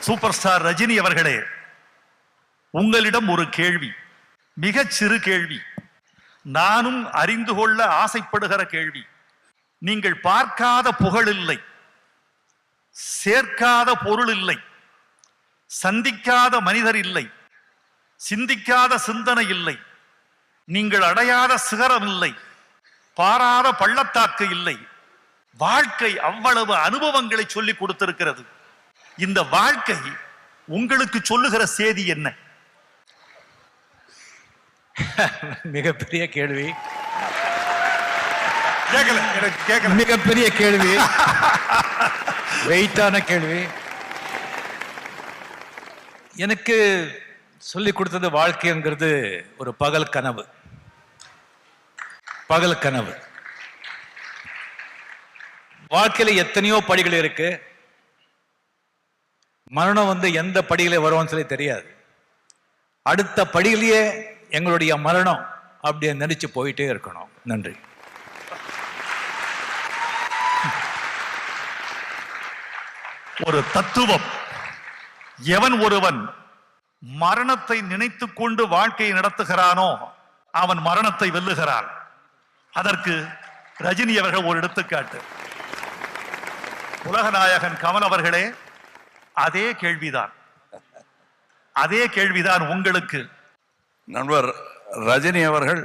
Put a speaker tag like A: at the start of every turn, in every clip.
A: Super star Rajini அவர்களே, உங்களிடம் ஒரு கேள்வி, மிகச் சிறு கேள்வி, நானும் அறிந்து கொள்ள ஆசைப்படுகிற கேள்வி. நீங்கள் பார்க்காத புகழ் இல்லை, சேர்க்காத பொருள் இல்லை, சந்திக்காத மனிதர் இல்லை, சிந்திக்காத சிந்தனை இல்லை, நீங்கள் அடையாத சிகரம் இல்லை, பாராத பள்ளத்தாக்கு இல்லை. வாழ்க்கை அவ்வளவு அனுபவங்களை சொல்லிக் கொடுத்திருக்கிறது. இந்த வாழ்க்கை உங்களுக்கு சொல்லுகிற செய்தி என்ன?
B: மிகப்பெரிய கேள்வி.
A: கேட்கல.
B: மிகப்பெரிய கேள்வி, வெயிட்டான கேள்வி. எனக்கு சொல்லி கொடுத்தது வாழ்க்கைங்கிறது ஒரு பகல் கனவு. பகல் கனவு. வாழ்க்கையில எத்தனையோ படிகள் இருக்கு. மரணம் எந்த படியில வரும்னு சொல்லி தெரியாது. அடுத்த படியிலேயே எங்களுடைய மரணம் அப்படியே நினைச்சு போயிட்டே இருக்கணும். நன்றி.
A: ஒரு தத்துவம். எவன் ஒருவன் மரணத்தை நினைத்துக் கொண்டு வாழ்க்கையை நடத்துகிறானோ அவன் மரணத்தை வெல்லுகிறான். அதற்கு ரஜினி அவர்கள் ஒரு எடுத்துக்காட்டு. உலகநாயகன் கமல் அவர்களே, அதே கேள்விதான் உங்களுக்கு.
C: நண்பர் ரஜினி அவர்கள்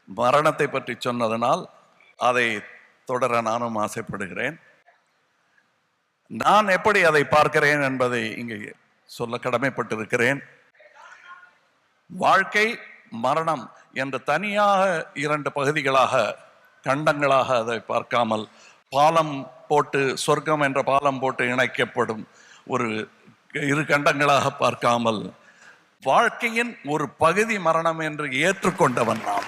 C: மரணத்தை பற்றி சொன்னதனால் அதை தொடர நானும் ஆசைப்படுகிறேன். நான் எப்படி அதை பார்க்கிறேன் என்பதை இங்கே சொல்ல கடமைப்பட்டிருக்கிறேன். வாழ்க்கை மரணம் என்று தனியாக இரண்டு பகுதிகளாக, கண்டங்களாக அதை பார்க்காமல், பாலம் போட்டு சொர்க்கம் என்ற பாலம் போட்டு இணைக்கப்படும் ஒரு இரு கண்டங்களாக பார்க்காமல், வாழ்க்கையின் ஒரு பகுதி மரணம் என்று ஏற்றுக்கொண்டவன் நாம்.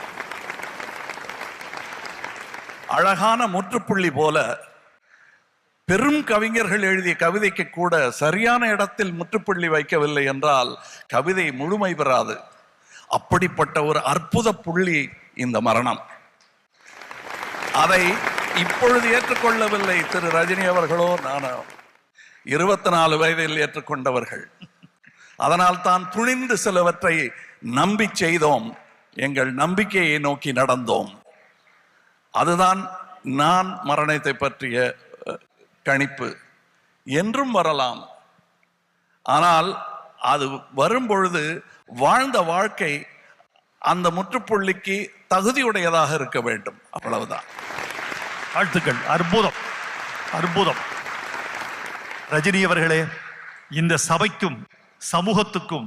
C: அழகான முற்றுப்புள்ளி போல பெரும் கவிஞர்கள் எழுதிய கவிதைக்கு கூட சரியான இடத்தில் முற்றுப்புள்ளி வைக்கவில்லை என்றால் கவிதை முழுமை பெறாது. அப்படிப்பட்ட ஒரு அற்புத புள்ளி இந்த மரணம். அதை இப்பொழுது ஏற்றுக்கொள்ளவில்லை திரு ரஜினி அவர்களோ நானோ. 24 வயதில் ஏற்றுக்கொண்டவர்கள். அதனால் தான் துணிந்து சிலவற்றை நம்பி செய்தோம். எங்கள் நம்பிக்கையை நோக்கி நடந்தோம். அதுதான் நான் மரணத்தை பற்றிய கணிப்பு. என்றும் வரலாம். ஆனால் அது வரும்பொழுது வாழ்ந்த வாழ்க்கை அந்த முற்றுப்புள்ளிக்கு தகுதியுடையதாக இருக்க வேண்டும். அவ்வளவுதான்.
A: வாழ்த்துக்கள். அற்புதம், ரஜினி அவர்களே. இந்த சபைக்கும் சமூகத்துக்கும்